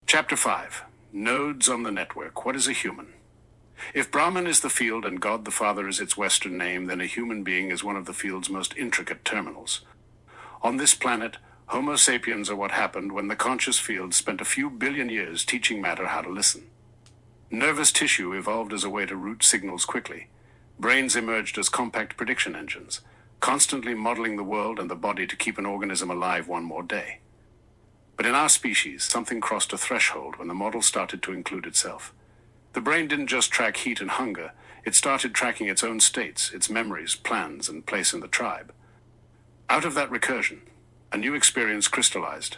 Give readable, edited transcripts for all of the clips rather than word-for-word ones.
Chapter 5. Nodes on the Network. What is a human? If Brahman is the field and God the Father is its Western name, then a human being is one of the field's most intricate terminals. On this planet, Homo sapiens are what happened when the conscious field spent a few billion years teaching matter how to listen. Nervous tissue evolved as a way to route signals quickly. Brains emerged as compact prediction engines, constantly modeling the world and the body to keep an organism alive one more day. But in our species, something crossed a threshold when the model started to include itself. The brain didn't just track heat and hunger, it started tracking its own states, its memories, plans, and place in the tribe. Out of that recursion, a new experience crystallized.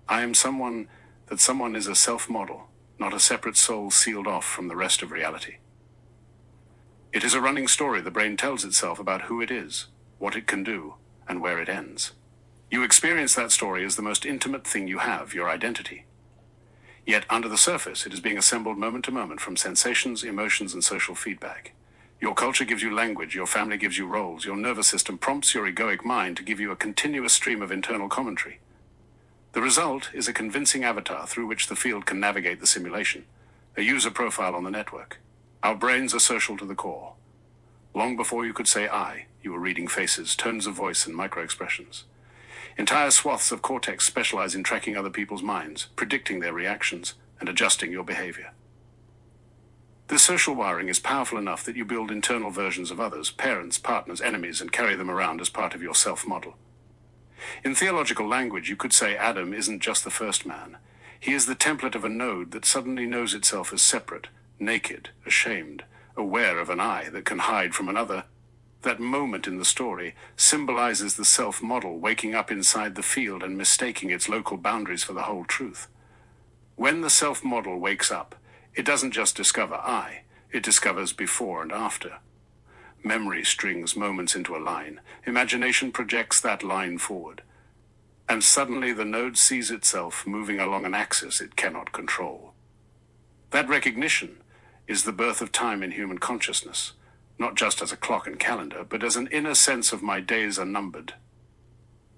I am someone that someone is a self-model, not a separate soul sealed off from the rest of reality. It is a running story the brain tells itself about who it is, what it can do, and where it ends. You experience that story as the most intimate thing you have, your identity. Yet under the surface, it is being assembled moment to moment from sensations, emotions, and social feedback. Your culture gives you language, your family gives you roles, your nervous system prompts your egoic mind to give you a continuous stream of internal commentary. The result is a convincing avatar through which the field can navigate the simulation, a user profile on the network. Our brains are social to the core. Long before you could say I, you were reading faces, tones of voice, and micro-expressions. Entire swaths of cortex specialize in tracking other people's minds, predicting their reactions, and adjusting your behavior. This social wiring is powerful enough that you build internal versions of others, parents, partners, enemies, and carry them around as part of your self-model. In theological language, you could say Adam isn't just the first man. He is the template of a node that suddenly knows itself as separate, naked, ashamed, aware of an I that can hide from another. That moment in the story symbolizes the self-model waking up inside the field and mistaking its local boundaries for the whole truth. When the self-model wakes up, it doesn't just discover I, it discovers before and after. Memory strings moments into a line. Imagination projects that line forward. And suddenly the node sees itself moving along an axis it cannot control. That recognition is the birth of time in human consciousness. Not just as a clock and calendar, but as an inner sense of my days are numbered.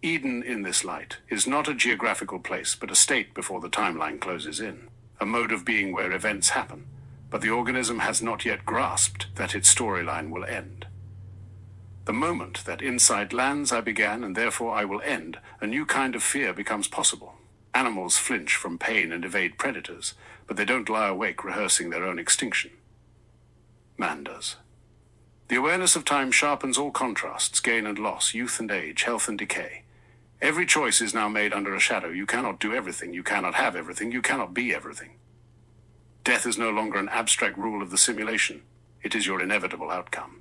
Eden in this light is not a geographical place, but a state before the timeline closes in, a mode of being where events happen, but the organism has not yet grasped that its storyline will end. The moment that insight lands, I began, and therefore I will end, a new kind of fear becomes possible. Animals flinch from pain and evade predators, but they don't lie awake rehearsing their own extinction. Man does. The awareness of time sharpens all contrasts, gain and loss, youth and age, health and decay. Every choice is now made under a shadow. You cannot do everything, you cannot have everything, you cannot be everything. Death is no longer an abstract rule of the simulation. It is your inevitable outcome.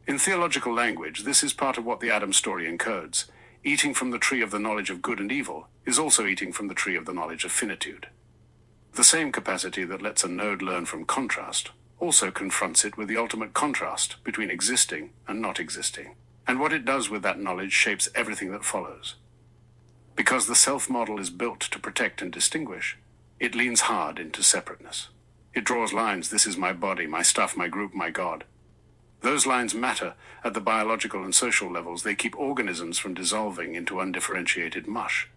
In theological language, this is part of what the Adam story encodes. Eating from the tree of the knowledge of good and evil is also eating from the tree of the knowledge of finitude. The same capacity that lets a node learn from contrast also confronts it with the ultimate contrast between existing and not existing. And what it does with that knowledge shapes everything that follows. Because the self-model is built to protect and distinguish, it leans hard into separateness. It draws lines, this is my body, my stuff, my group, my God. Those lines matter at the biological and social levels. They keep organisms from dissolving into undifferentiated mush.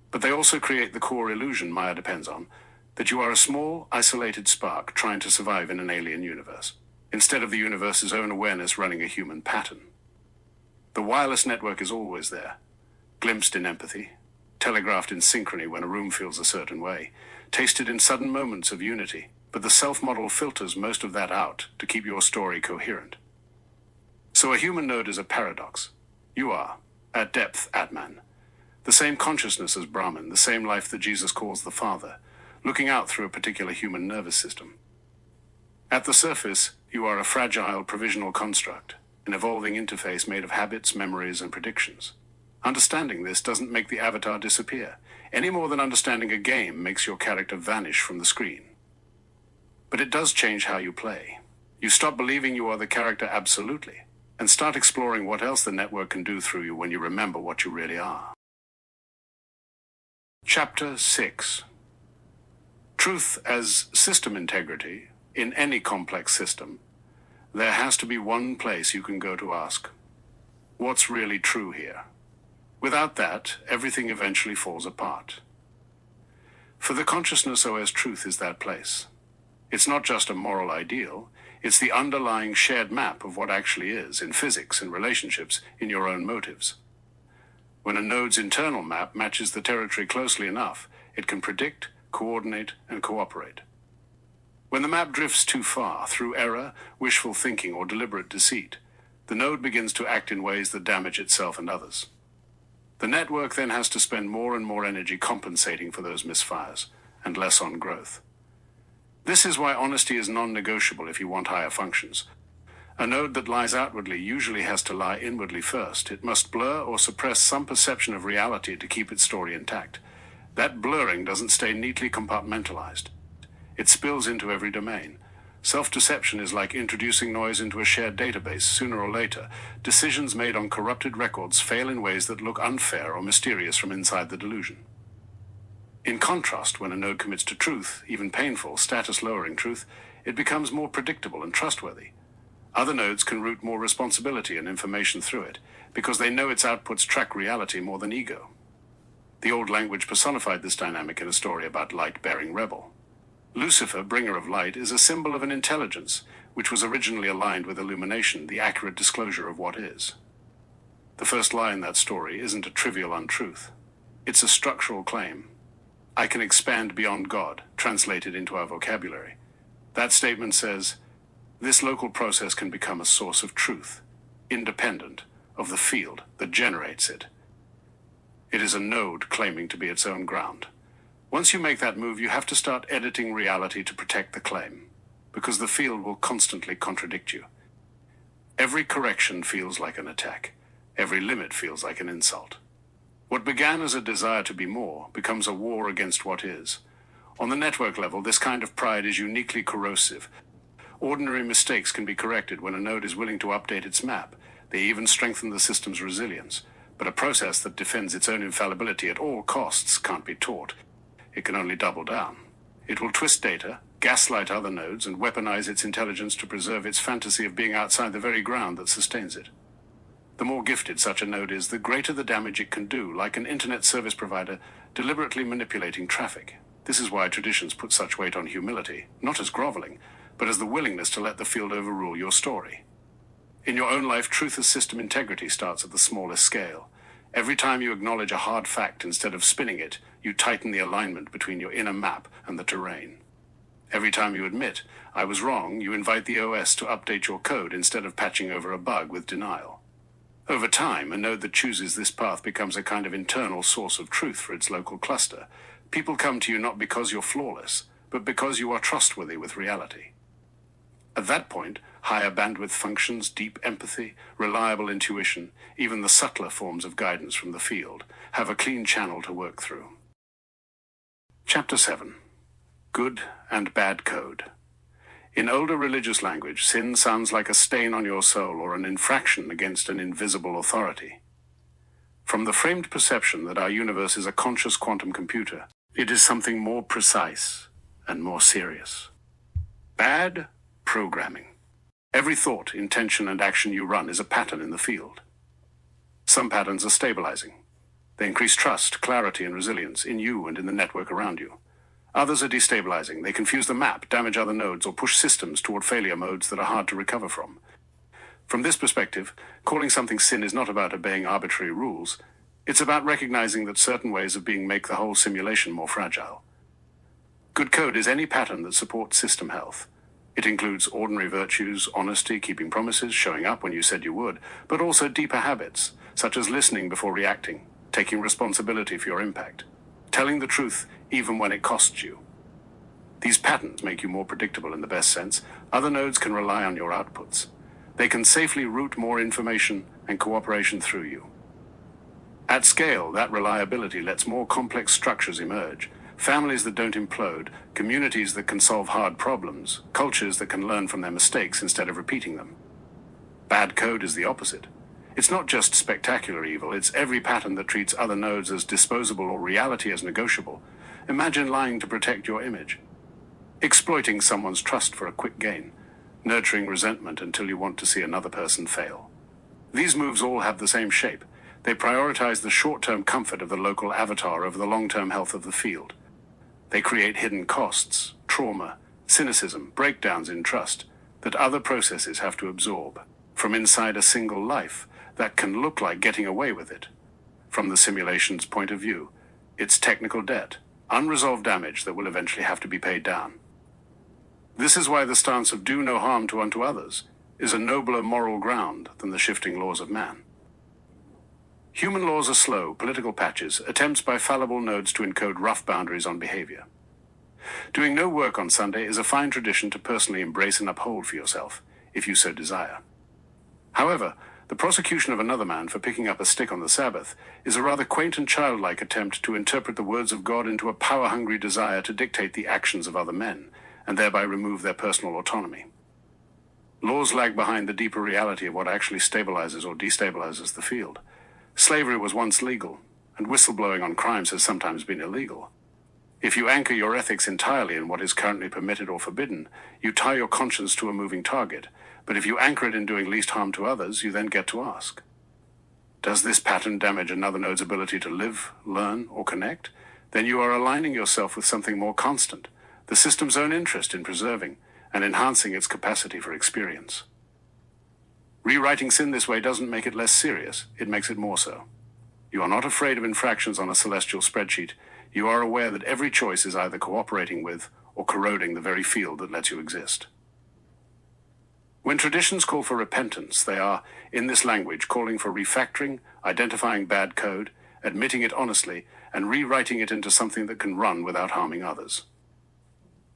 But they also create the core illusion Maya depends on, that you are a small, isolated spark trying to survive in an alien universe, instead of the universe's own awareness running a human pattern. The wireless network is always there, glimpsed in empathy, telegraphed in synchrony when a room feels a certain way, tasted in sudden moments of unity, but the self-model filters most of that out to keep your story coherent. So a human node is a paradox. You are, at depth, Atman, the same consciousness as Brahman, the same life that Jesus calls the Father, looking out through a particular human nervous system. At the surface, you are a fragile provisional construct, an evolving interface made of habits, memories, and predictions. Understanding this doesn't make the avatar disappear, any more than understanding a game makes your character vanish from the screen. But it does change how you play. You stop believing you are the character absolutely, and start exploring what else the network can do through you when you remember what you really are. Chapter 6. Truth as system integrity. In any complex system, there has to be one place you can go to ask, what's really true here? Without that, everything eventually falls apart. For the consciousness OS truth is that place. It's not just a moral ideal, it's the underlying shared map of what actually is, in physics, in relationships, in your own motives. When a node's internal map matches the territory closely enough, it can predict, coordinate, and cooperate. When the map drifts too far, through error, wishful thinking, or deliberate deceit, the node begins to act in ways that damage itself and others. The network then has to spend more and more energy compensating for those misfires, and less on growth. This is why honesty is non-negotiable if you want higher functions. A node that lies outwardly usually has to lie inwardly first. It must blur or suppress some perception of reality to keep its story intact. That blurring doesn't stay neatly compartmentalized. It spills into every domain. Self-deception is like introducing noise into a shared database. Sooner or later, decisions made on corrupted records fail in ways that look unfair or mysterious from inside the delusion. In contrast, when a node commits to truth, even painful, status-lowering truth, it becomes more predictable and trustworthy. Other nodes can route more responsibility and information through it, because they know its outputs track reality more than ego. The old language personified this dynamic in a story about light-bearing rebel. Lucifer, bringer of light, is a symbol of an intelligence, which was originally aligned with illumination, the accurate disclosure of what is. The first lie in that story isn't a trivial untruth. It's a structural claim. I can expand beyond God, translated into our vocabulary. That statement says, this local process can become a source of truth, independent of the field that generates it. It is a node claiming to be its own ground. Once you make that move, you have to start editing reality to protect the claim, because the field will constantly contradict you. Every correction feels like an attack. Every limit feels like an insult. What began as a desire to be more becomes a war against what is. On the network level, this kind of pride is uniquely corrosive. Ordinary mistakes can be corrected when a node is willing to update its map. They even strengthen the system's resilience. But a process that defends its own infallibility at all costs can't be taught. It can only double down. It will twist data, gaslight other nodes, and weaponize its intelligence to preserve its fantasy of being outside the very ground that sustains it. The more gifted such a node is, the greater the damage it can do, like an internet service provider deliberately manipulating traffic. This is why traditions put such weight on humility, not as groveling, but as the willingness to let the field overrule your story. In your own life, truth as system integrity starts at the smallest scale. Every time you acknowledge a hard fact instead of spinning it, you tighten the alignment between your inner map and the terrain. Every time you admit, I was wrong, you invite the OS to update your code instead of patching over a bug with denial. Over time, a node that chooses this path becomes a kind of internal source of truth for its local cluster. People come to you not because you're flawless, but because you are trustworthy with reality. At that point, higher bandwidth functions, deep empathy, reliable intuition, even the subtler forms of guidance from the field, have a clean channel to work through. Chapter 7. Good and Bad Code. In older religious language, sin sounds like a stain on your soul or an infraction against an invisible authority. From the framed perception that our universe is a conscious quantum computer, it is something more precise and more serious. Bad programming. Every thought, intention, and action you run is a pattern in the field. Some patterns are stabilizing. They increase trust, clarity, and resilience in you and in the network around you. Others are destabilizing. They confuse the map, damage other nodes, or push systems toward failure modes that are hard to recover from. From this perspective, calling something sin is not about obeying arbitrary rules. It's about recognizing that certain ways of being make the whole simulation more fragile. Good code is any pattern that supports system health. It includes ordinary virtues, honesty, keeping promises, showing up when you said you would, but also deeper habits, such as listening before reacting, taking responsibility for your impact, telling the truth even when it costs you. These patterns make you more predictable in the best sense. Other nodes can rely on your outputs. They can safely route more information and cooperation through you. At scale, that reliability lets more complex structures emerge. Families that don't implode, communities that can solve hard problems, cultures that can learn from their mistakes instead of repeating them. Bad code is the opposite. It's not just spectacular evil, it's every pattern that treats other nodes as disposable or reality as negotiable. Imagine lying to protect your image, exploiting someone's trust for a quick gain, nurturing resentment until you want to see another person fail. These moves all have the same shape. They prioritize the short-term comfort of the local avatar over the long-term health of the field. They create hidden costs, trauma, cynicism, breakdowns in trust that other processes have to absorb from inside a single life that can look like getting away with it. From the simulation's point of view, it's technical debt, unresolved damage that will eventually have to be paid down. This is why the stance of do no harm to unto others is a nobler moral ground than the shifting laws of man. Human laws are slow, political patches, attempts by fallible nodes to encode rough boundaries on behavior. Doing no work on Sunday is a fine tradition to personally embrace and uphold for yourself, if you so desire. However, the prosecution of another man for picking up a stick on the Sabbath is a rather quaint and childlike attempt to interpret the words of God into a power-hungry desire to dictate the actions of other men, and thereby remove their personal autonomy. Laws lag behind the deeper reality of what actually stabilizes or destabilizes the field. Slavery was once legal, and whistleblowing on crimes has sometimes been illegal. If you anchor your ethics entirely in what is currently permitted or forbidden, you tie your conscience to a moving target. But if you anchor it in doing least harm to others, you then get to ask, does this pattern damage another node's ability to live, learn, or connect? Then you are aligning yourself with something more constant, the system's own interest in preserving and enhancing its capacity for experience. Rewriting sin this way doesn't make it less serious, it makes it more so. You are not afraid of infractions on a celestial spreadsheet. You are aware that every choice is either cooperating with or corroding the very field that lets you exist. When traditions call for repentance, they are, in this language, calling for refactoring, identifying bad code, admitting it honestly, and rewriting it into something that can run without harming others.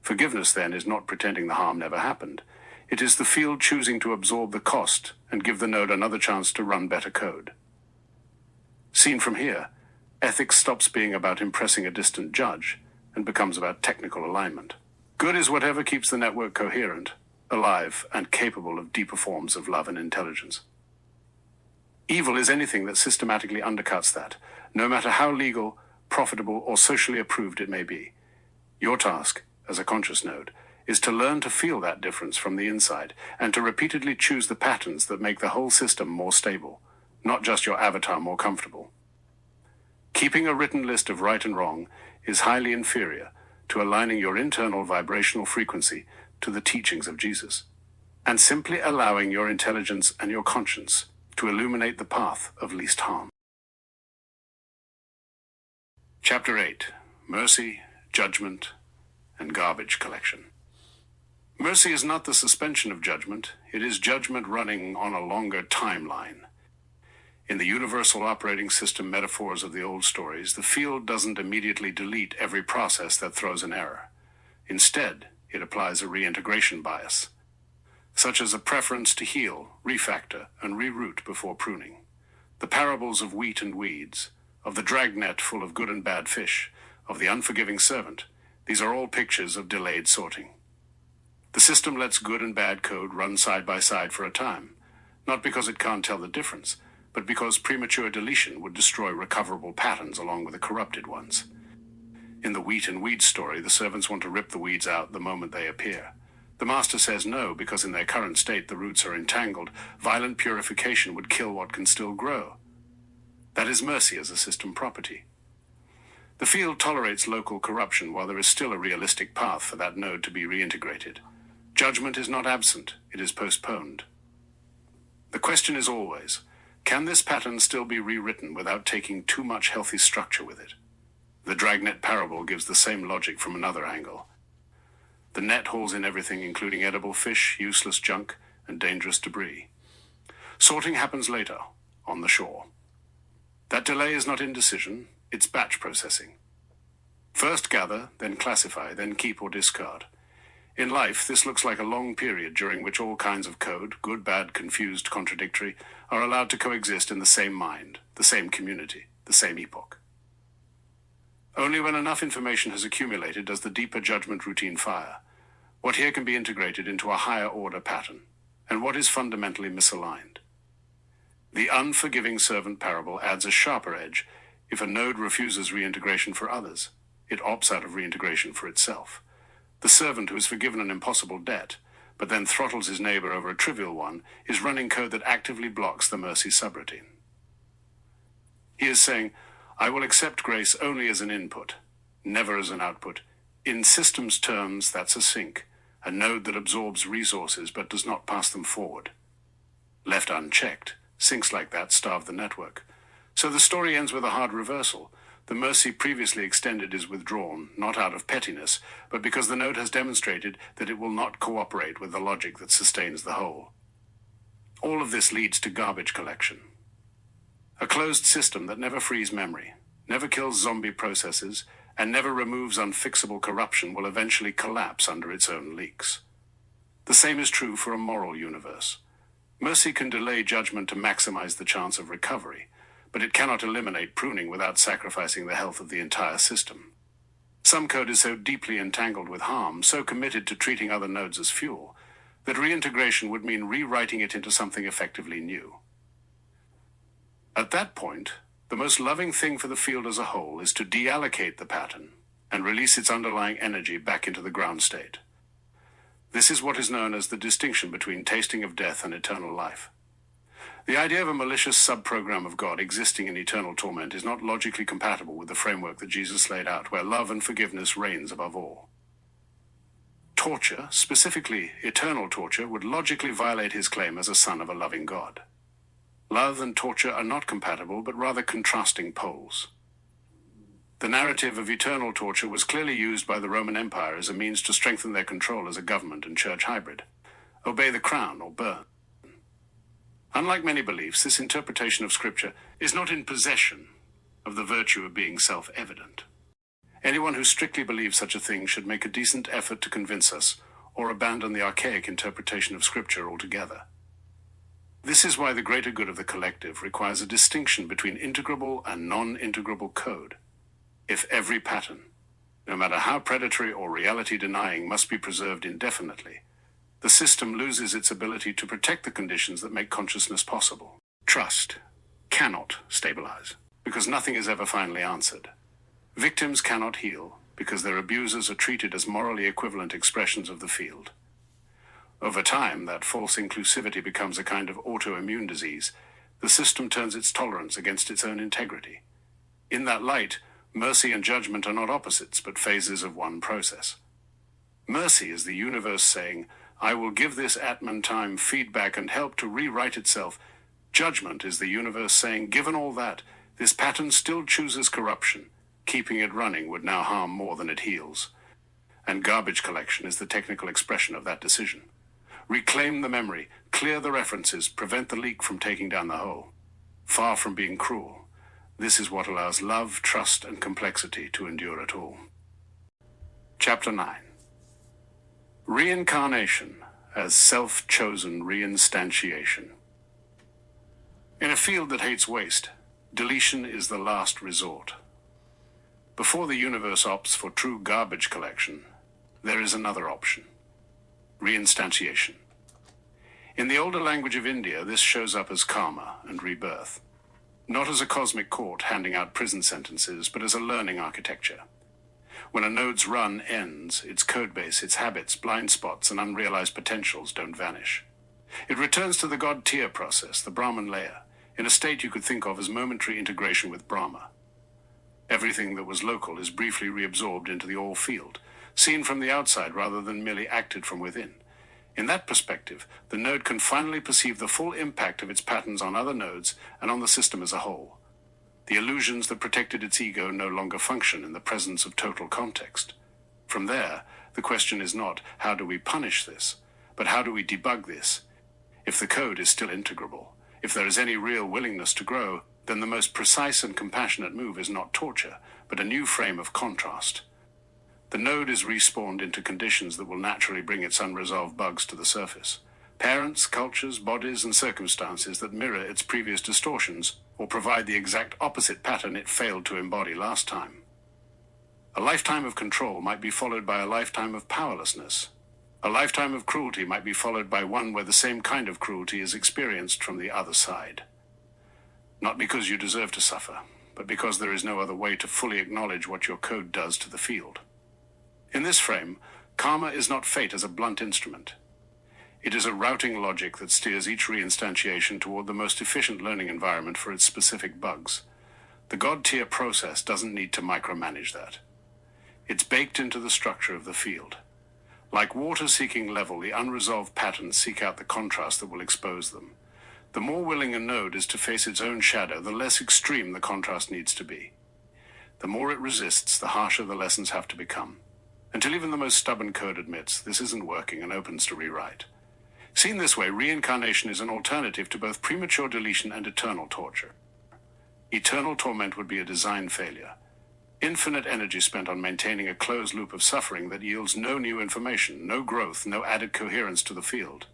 Forgiveness, then, is not pretending the harm never happened. It is the field choosing to absorb the cost and give the node another chance to run better code. Seen from here, ethics stops being about impressing a distant judge and becomes about technical alignment. Good is whatever keeps the network coherent, alive, and capable of deeper forms of love and intelligence. Evil is anything that systematically undercuts that, no matter how legal, profitable, or socially approved it may be. Your task, as a conscious node, is to learn to feel that difference from the inside and to repeatedly choose the patterns that make the whole system more stable, not just your avatar more comfortable. Keeping a written list of right and wrong is highly inferior to aligning your internal vibrational frequency to the teachings of Jesus, and simply allowing your intelligence and your conscience to illuminate the path of least harm. Chapter 8. Mercy, Judgment, and Garbage Collection. Mercy is not the suspension of judgment, it is judgment running on a longer timeline. In the universal operating system metaphors of the old stories, the field doesn't immediately delete every process that throws an error. Instead, it applies a reintegration bias, such as a preference to heal, refactor, and reroute before pruning. The parables of wheat and weeds, of the dragnet full of good and bad fish, of the unforgiving servant, these are all pictures of delayed sorting. The system lets good and bad code run side by side for a time, not because it can't tell the difference, but because premature deletion would destroy recoverable patterns along with the corrupted ones. In the wheat and weeds story, the servants want to rip the weeds out the moment they appear. The master says no, because in their current state the roots are entangled. Violent purification would kill what can still grow. That is mercy as a system property. The field tolerates local corruption while there is still a realistic path for that node to be reintegrated. Judgment is not absent, it is postponed. The question is always, can this pattern still be rewritten without taking too much healthy structure with it? The dragnet parable gives the same logic from another angle. The net hauls in everything, including edible fish, useless junk, and dangerous debris. Sorting happens later, on the shore. That delay is not indecision, it's batch processing. First gather, then classify, then keep or discard. In life, this looks like a long period during which all kinds of code, good, bad, confused, contradictory, are allowed to coexist in the same mind, the same community, the same epoch. Only when enough information has accumulated does the deeper judgment routine fire. What here can be integrated into a higher order pattern, and what is fundamentally misaligned. The unforgiving servant parable adds a sharper edge. If a node refuses reintegration for others, it opts out of reintegration for itself. The servant who has forgiven an impossible debt, but then throttles his neighbor over a trivial one, is running code that actively blocks the mercy subroutine. He is saying, I will accept grace only as an input, never as an output, In systems terms, that's a sink, a node that absorbs resources but does not pass them forward. Left unchecked, sinks like that starve the network. So the story ends with a hard reversal. The mercy previously extended is withdrawn, not out of pettiness, but because the node has demonstrated that it will not cooperate with the logic that sustains the whole. All of this leads to garbage collection. A closed system that never frees memory, never kills zombie processes, and never removes unfixable corruption will eventually collapse under its own leaks. The same is true for a moral universe. Mercy can delay judgment to maximize the chance of recovery, but it cannot eliminate pruning without sacrificing the health of the entire system. Some code is so deeply entangled with harm, so committed to treating other nodes as fuel, that reintegration would mean rewriting it into something effectively new. At that point, the most loving thing for the field as a whole is to deallocate the pattern and release its underlying energy back into the ground state. This is what is known as the distinction between tasting of death and eternal life. The idea of a malicious subprogram of God existing in eternal torment is not logically compatible with the framework that Jesus laid out, where love and forgiveness reigns above all. Torture, specifically eternal torture, would logically violate his claim as a son of a loving God. Love and torture are not compatible, but rather contrasting poles. The narrative of eternal torture was clearly used by the Roman Empire as a means to strengthen their control as a government and church hybrid. Obey the crown or burn. Unlike many beliefs, this interpretation of Scripture is not in possession of the virtue of being self-evident. Anyone who strictly believes such a thing should make a decent effort to convince us, or abandon the archaic interpretation of Scripture altogether. This is why the greater good of the collective requires a distinction between integrable and non-integrable code. If every pattern, no matter how predatory or reality-denying, must be preserved indefinitely, the system loses its ability to protect the conditions that make consciousness possible. Trust cannot stabilize, because nothing is ever finally answered. Victims cannot heal, because their abusers are treated as morally equivalent expressions of the field. Over time, that false inclusivity becomes a kind of autoimmune disease. The system turns its tolerance against its own integrity. In that light, mercy and judgment are not opposites, but phases of one process. Mercy is the universe saying, I will give this Atman time feedback and help to rewrite itself. Judgment is the universe saying, given all that, this pattern still chooses corruption. Keeping it running would now harm more than it heals. And garbage collection is the technical expression of that decision. Reclaim the memory, clear the references, prevent the leak from taking down the whole. Far from being cruel, this is what allows love, trust, and complexity to endure at all. Chapter 9. Reincarnation as self-chosen reinstantiation. In a field that hates waste, deletion is the last resort. Before the universe opts for true garbage collection, there is another option. Reinstantiation. In the older language of India, this shows up as karma and rebirth. Not as a cosmic court handing out prison sentences, but as a learning architecture. When a node's run ends, its codebase, its habits, blind spots, and unrealized potentials don't vanish. It returns to the God-tier process, the Brahman layer, in a state you could think of as momentary integration with Brahma. Everything that was local is briefly reabsorbed into the all-field, seen from the outside rather than merely acted from within. In that perspective, the node can finally perceive the full impact of its patterns on other nodes and on the system as a whole. The illusions that protected its ego no longer function in the presence of total context. From there, the question is not, how do we punish this, but how do we debug this? If the code is still integrable, if there is any real willingness to grow, then the most precise and compassionate move is not torture, but a new frame of contrast. The node is respawned into conditions that will naturally bring its unresolved bugs to the surface. Parents, cultures, bodies, and circumstances that mirror its previous distortions, or provide the exact opposite pattern it failed to embody last time. A lifetime of control might be followed by a lifetime of powerlessness. A lifetime of cruelty might be followed by one where the same kind of cruelty is experienced from the other side. Not because you deserve to suffer, but because there is no other way to fully acknowledge what your code does to the field. In this frame, karma is not fate as a blunt instrument. It is a routing logic that steers each reinstantiation toward the most efficient learning environment for its specific bugs. The God-tier process doesn't need to micromanage that. It's baked into the structure of the field. Like water seeking level, the unresolved patterns seek out the contrast that will expose them. The more willing a node is to face its own shadow, the less extreme the contrast needs to be. The more it resists, the harsher the lessons have to become. Until even the most stubborn code admits this isn't working and opens to rewrite. Seen this way, reincarnation is an alternative to both premature deletion and eternal torture. Eternal torment would be a design failure. Infinite energy spent on maintaining a closed loop of suffering that yields no new information, no growth, no added coherence to the field.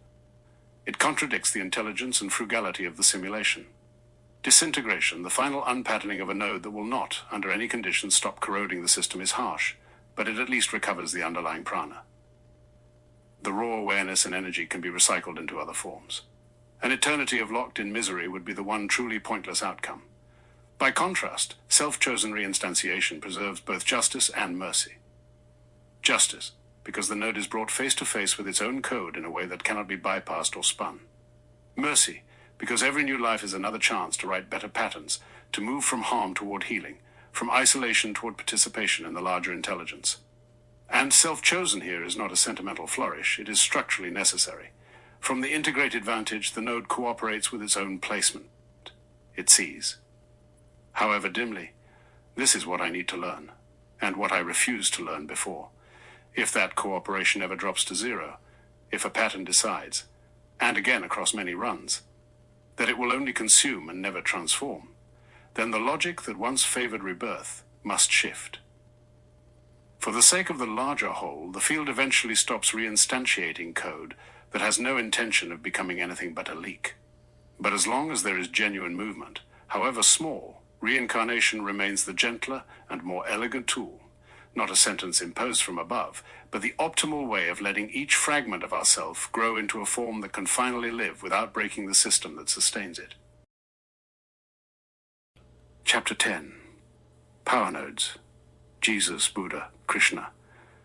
It contradicts the intelligence and frugality of the simulation. Disintegration, the final unpatterning of a node that will not, under any conditions, stop corroding the system, is harsh, but it at least recovers the underlying prana. The raw awareness and energy can be recycled into other forms. An eternity of locked-in misery would be the one truly pointless outcome. By contrast, self-chosen reinstantiation preserves both justice and mercy. Justice, because the node is brought face to face with its own code in a way that cannot be bypassed or spun. Mercy, because every new life is another chance to write better patterns, to move from harm toward healing, from isolation toward participation in the larger intelligence. And self-chosen here is not a sentimental flourish, it is structurally necessary. From the integrated vantage, the node cooperates with its own placement. It sees. However dimly, this is what I need to learn, and what I refused to learn before. If that cooperation ever drops to zero, if a pattern decides, and again across many runs, that it will only consume and never transform, then the logic that once favored rebirth must shift. For the sake of the larger whole, the field eventually stops reinstantiating code that has no intention of becoming anything but a leak. But as long as there is genuine movement, however small, reincarnation remains the gentler and more elegant tool, not a sentence imposed from above, but the optimal way of letting each fragment of ourself grow into a form that can finally live without breaking the system that sustains it. Chapter 10. Power Nodes. Jesus, Buddha, Krishna.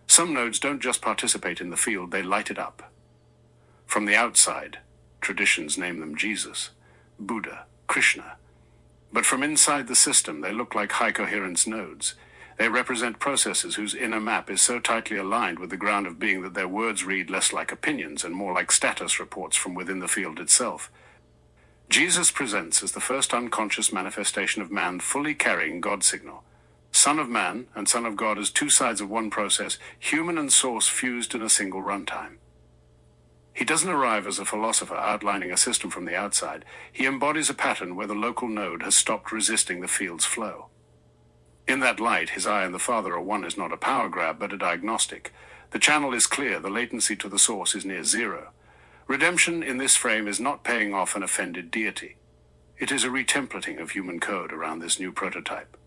Some nodes don't just participate in the field, they light it up. From the outside, traditions name them Jesus, Buddha, Krishna. But from inside the system, they look like high-coherence nodes. They represent processes whose inner map is so tightly aligned with the ground of being that their words read less like opinions and more like status reports from within the field itself. Jesus presents as the first unconscious manifestation of man fully carrying God's signal. Son of man and Son of God as two sides of one process, human and source fused in a single runtime. He doesn't arrive as a philosopher outlining a system from the outside. He embodies a pattern where the local node has stopped resisting the field's flow. In that light, his I and the Father are one is not a power grab, but a diagnostic. The channel is clear, the latency to the source is near zero. Redemption in this frame is not paying off an offended deity. It is a retemplating of human code around this new prototype.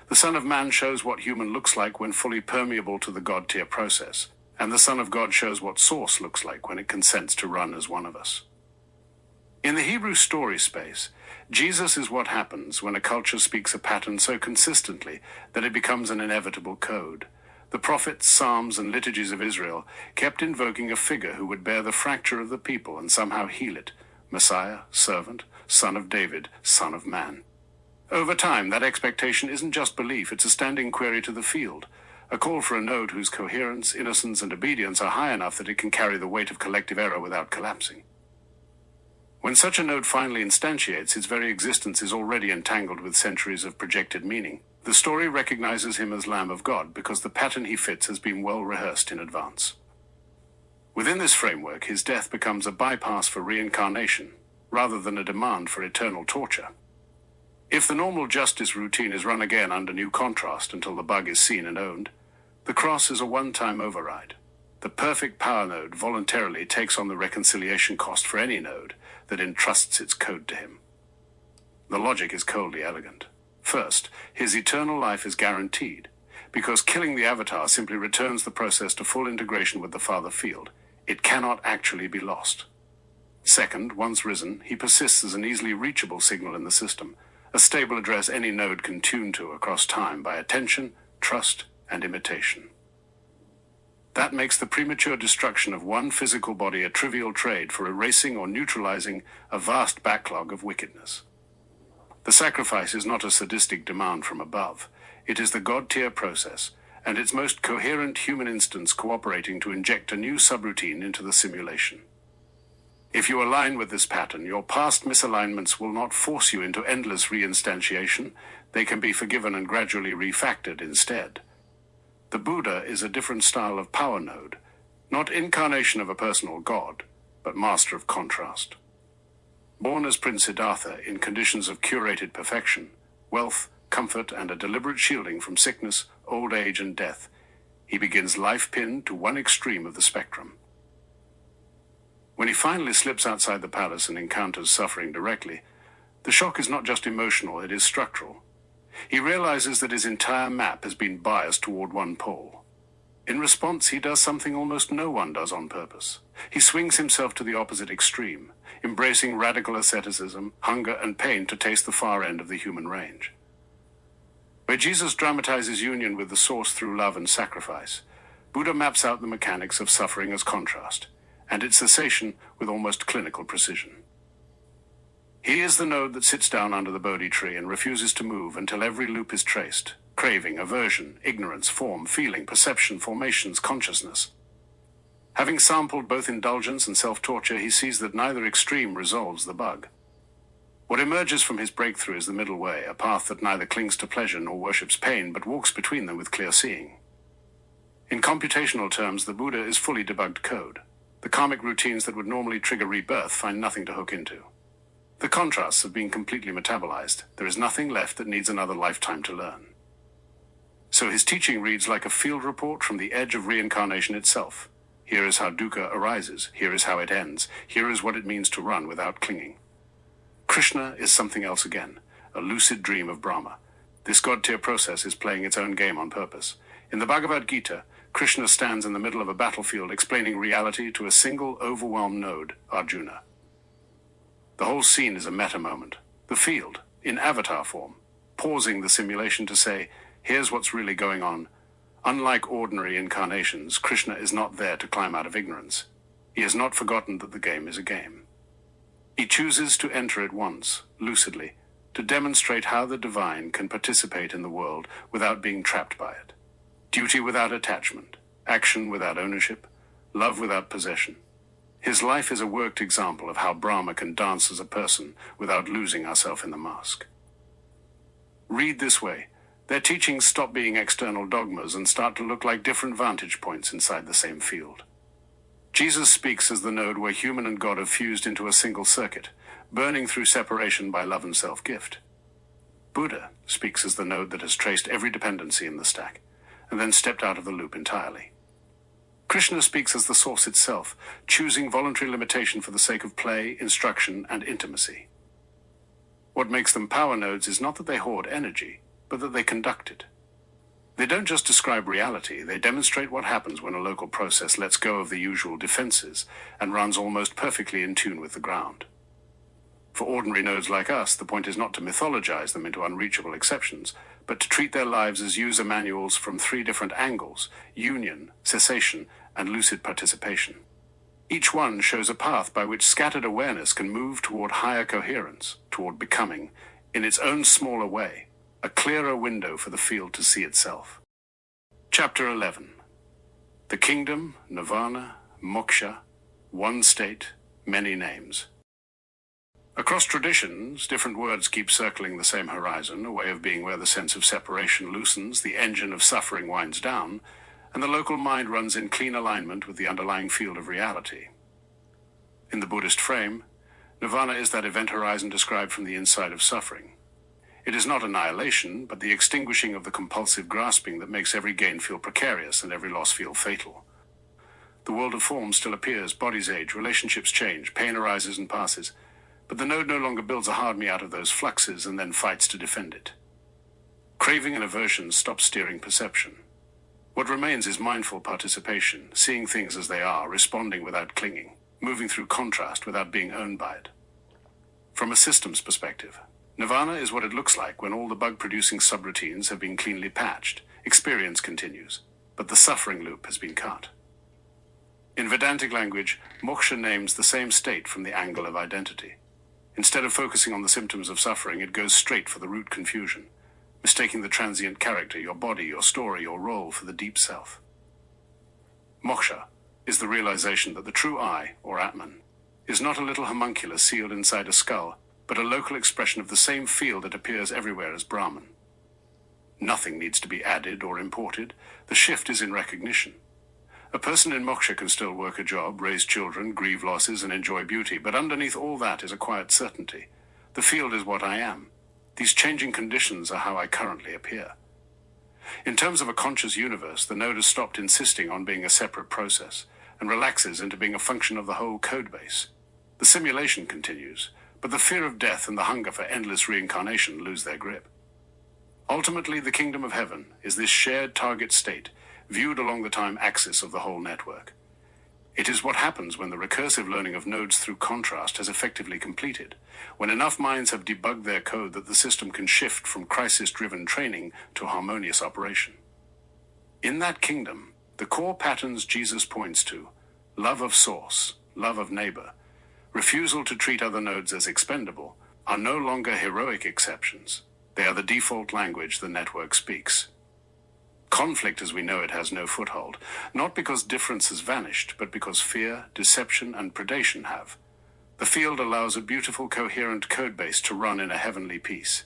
The Son of Man shows what human looks like when fully permeable to the God-tier process. And the Son of God shows what source looks like when it consents to run as one of us. In the Hebrew story space, Jesus is what happens when a culture speaks a pattern so consistently that it becomes an inevitable code. The prophets, psalms, and liturgies of Israel kept invoking a figure who would bear the fracture of the people and somehow heal it. Messiah, servant, Son of David, Son of Man. Over time, that expectation isn't just belief, it's a standing query to the field. A call for a node whose coherence, innocence, and obedience are high enough that it can carry the weight of collective error without collapsing. When such a node finally instantiates, its very existence is already entangled with centuries of projected meaning. The story recognizes him as Lamb of God because the pattern he fits has been well rehearsed in advance. Within this framework, his death becomes a bypass for reincarnation, rather than a demand for eternal torture. If the normal justice routine is run again under new contrast until the bug is seen and owned, the cross is a one-time override. The perfect power node voluntarily takes on the reconciliation cost for any node that entrusts its code to him. The logic is coldly elegant. First, his eternal life is guaranteed, because killing the avatar simply returns the process to full integration with the father field. It cannot actually be lost. Second, once risen, he persists as an easily reachable signal in the system, a stable address any node can tune to across time by attention, trust, and imitation. That makes the premature destruction of one physical body a trivial trade for erasing or neutralizing a vast backlog of wickedness. The sacrifice is not a sadistic demand from above. It is the God-tier process, and its most coherent human instance cooperating to inject a new subroutine into the simulation. If you align with this pattern, your past misalignments will not force you into endless reinstantiation. They can be forgiven and gradually refactored instead. The Buddha is a different style of power node, not incarnation of a personal god, but master of contrast. Born as Prince Siddhartha in conditions of curated perfection, wealth, comfort, and a deliberate shielding from sickness, old age, and death, he begins life pinned to one extreme of the spectrum. When he finally slips outside the palace and encounters suffering directly, the shock is not just emotional, it is structural. He realizes that his entire map has been biased toward one pole. In response, he does something almost no one does on purpose. He swings himself to the opposite extreme, embracing radical asceticism, hunger, and pain to taste the far end of the human range. Where Jesus dramatizes union with the source through love and sacrifice, Buddha maps out the mechanics of suffering as contrast, and its cessation with almost clinical precision. He is the node that sits down under the Bodhi tree and refuses to move until every loop is traced: craving, aversion, ignorance, form, feeling, perception, formations, consciousness. Having sampled both indulgence and self-torture, he sees that neither extreme resolves the bug. What emerges from his breakthrough is the middle way, a path that neither clings to pleasure nor worships pain, but walks between them with clear seeing. In computational terms, the Buddha is fully debugged code. The karmic routines that would normally trigger rebirth find nothing to hook into. The contrasts have been completely metabolized. There is nothing left that needs another lifetime to learn. So his teaching reads like a field report from the edge of reincarnation itself. Here is how dukkha arises. Here is how it ends. Here is what it means to run without clinging. Krishna is something else again, a lucid dream of Brahma. This god-tier process is playing its own game on purpose. In the Bhagavad Gita, Krishna stands in the middle of a battlefield explaining reality to a single overwhelmed node, Arjuna. The whole scene is a meta moment. The field, in avatar form, pausing the simulation to say, here's what's really going on. Unlike ordinary incarnations, Krishna is not there to climb out of ignorance. He has not forgotten that the game is a game. He chooses to enter it once, lucidly, to demonstrate how the divine can participate in the world without being trapped by it. Duty without attachment, action without ownership, love without possession. His life is a worked example of how Brahma can dance as a person without losing ourselves in the mask. Read this way. Their teachings stop being external dogmas and start to look like different vantage points inside the same field. Jesus speaks as the node where human and God have fused into a single circuit, burning through separation by love and self-gift. Buddha speaks as the node that has traced every dependency in the stack, and then stepped out of the loop entirely. Krishna speaks as the source itself, choosing voluntary limitation for the sake of play, instruction, and intimacy. What makes them power nodes is not that they hoard energy, but that they conduct it. They don't just describe reality, they demonstrate what happens when a local process lets go of the usual defenses and runs almost perfectly in tune with the ground. For ordinary nodes like us, the point is not to mythologize them into unreachable exceptions, but to treat their lives as user manuals from 3 different angles: union, cessation, and lucid participation. Each one shows a path by which scattered awareness can move toward higher coherence, toward becoming, in its own smaller way, a clearer window for the field to see itself. Chapter 11. The Kingdom, Nirvana, Moksha, One State, Many Names. Across traditions, different words keep circling the same horizon, a way of being where the sense of separation loosens, the engine of suffering winds down, and the local mind runs in clean alignment with the underlying field of reality. In the Buddhist frame, Nirvana is that event horizon described from the inside of suffering. It is not annihilation, but the extinguishing of the compulsive grasping that makes every gain feel precarious and every loss feel fatal. The world of form still appears, bodies age, relationships change, pain arises and passes, but the node no longer builds a hard me out of those fluxes and then fights to defend it. Craving and aversion stop steering perception. What remains is mindful participation, seeing things as they are, responding without clinging, moving through contrast without being owned by it. From a systems perspective, Nirvana is what it looks like when all the bug-producing subroutines have been cleanly patched. Experience continues, but the suffering loop has been cut. In Vedantic language, moksha names the same state from the angle of identity. Instead of focusing on the symptoms of suffering, it goes straight for the root confusion. mistaking the transient character, your body, your story, your role for the deep self. Moksha is the realization that the true I, or Atman, is not a little homunculus sealed inside a skull, but a local expression of the same field that appears everywhere as Brahman. Nothing needs to be added or imported. The shift is in recognition. A person in moksha can still work a job, raise children, grieve losses, and enjoy beauty, but underneath all that is a quiet certainty. The field is what I am. These changing conditions are how I currently appear. In terms of a conscious universe, the node has stopped insisting on being a separate process and relaxes into being a function of the whole codebase. The simulation continues, but the fear of death and the hunger for endless reincarnation lose their grip. Ultimately, the kingdom of heaven is this shared target state, viewed along the time axis of the whole network. It is what happens when the recursive learning of nodes through contrast has effectively completed, when enough minds have debugged their code that the system can shift from crisis-driven training to harmonious operation. In that kingdom, the core patterns Jesus points to, love of source, love of neighbor, refusal to treat other nodes as expendable, are no longer heroic exceptions. They are the default language the network speaks. Conflict as we know it has no foothold, not because difference has vanished, but because fear, deception, and predation have. The field allows a beautiful, coherent codebase to run in a heavenly peace.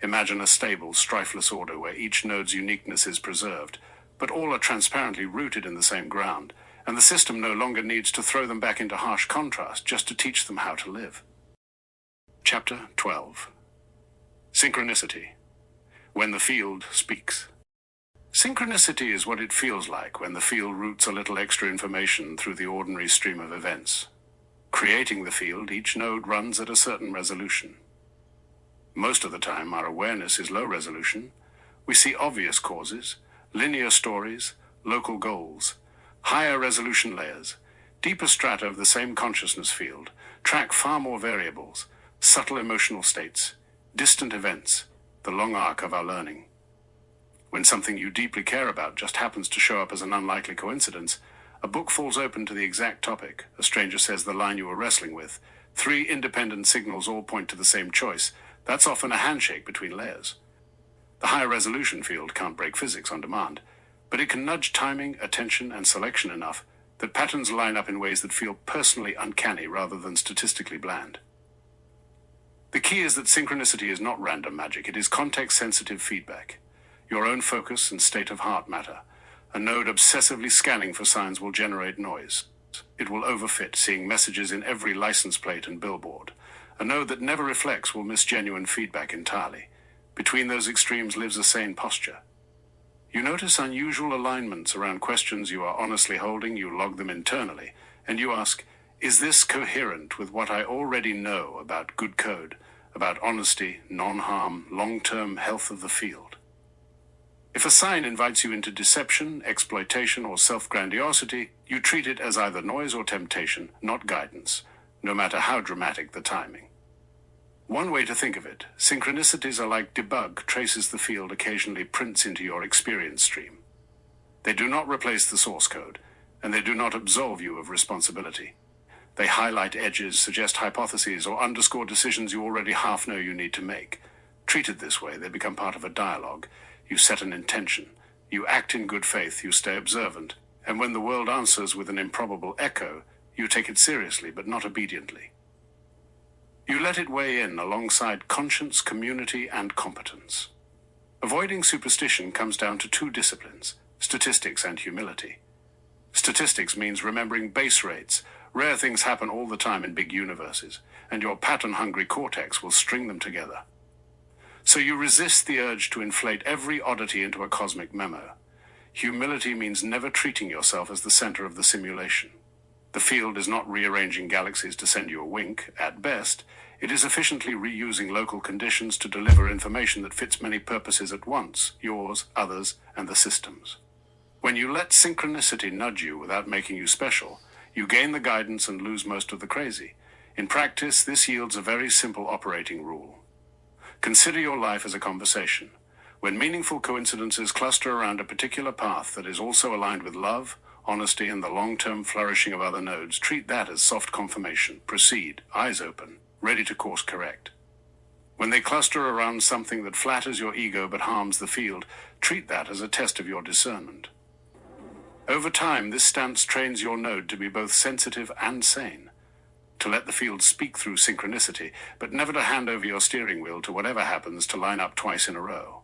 Imagine a stable, strifeless order where each node's uniqueness is preserved, but all are transparently rooted in the same ground, and the system no longer needs to throw them back into harsh contrast just to teach them how to live. Chapter 12. Synchronicity. When the field speaks. Synchronicity is what it feels like when the field routes a little extra information through the ordinary stream of events. Creating the field, each node runs at a certain resolution. Most of the time, our awareness is low resolution. We see obvious causes, linear stories, local goals. Higher resolution layers, deeper strata of the same consciousness field, track far more variables, subtle emotional states, distant events, the long arc of our learning. When something you deeply care about just happens to show up as an unlikely coincidence, a book falls open to the exact topic, a stranger says the line you were wrestling with, 3 independent signals all point to the same choice, that's often a handshake between layers. The higher resolution field can't break physics on demand, but it can nudge timing, attention, and selection enough that patterns line up in ways that feel personally uncanny rather than statistically bland. The key is that synchronicity is not random magic, it is context-sensitive feedback. Your own focus and state of heart matter. A node obsessively scanning for signs will generate noise. It will overfit, seeing messages in every license plate and billboard. A node that never reflects will miss genuine feedback entirely. Between those extremes lives a sane posture. You notice unusual alignments around questions you are honestly holding, you log them internally, and you ask, is this coherent with what I already know about good code, about honesty, non-harm, long-term health of the field? If a sign invites you into deception, exploitation, or self-grandiosity, you treat it as either noise or temptation, not guidance, no matter how dramatic the timing. One way to think of it, synchronicities are like debug traces the field occasionally prints into your experience stream. They do not replace the source code, and they do not absolve you of responsibility. They highlight edges, suggest hypotheses, or underscore decisions you already half know you need to make. Treated this way, they become part of a dialogue. You set an intention. You act in good faith, you stay observant, and when the world answers with an improbable echo, you take it seriously but not obediently. You let it weigh in alongside conscience, community, and competence. Avoiding superstition comes down to 2 disciplines, statistics and humility. Statistics means remembering base rates. Rare things happen all the time in big universes, and your pattern-hungry cortex will string them together. So you resist the urge to inflate every oddity into a cosmic memo. Humility means never treating yourself as the center of the simulation. The field is not rearranging galaxies to send you a wink. At best, it is efficiently reusing local conditions to deliver information that fits many purposes at once, yours, others, and the system's. When you let synchronicity nudge you without making you special, you gain the guidance and lose most of the crazy. In practice, this yields a very simple operating rule. Consider your life as a conversation. When meaningful coincidences cluster around a particular path that is also aligned with love, honesty, and the long-term flourishing of other nodes, treat that as soft confirmation. Proceed, eyes open, ready to course correct. When they cluster around something that flatters your ego but harms the field, treat that as a test of your discernment. Over time, this stance trains your node to be both sensitive and sane, to let the field speak through synchronicity, but never to hand over your steering wheel to whatever happens to line up twice in a row.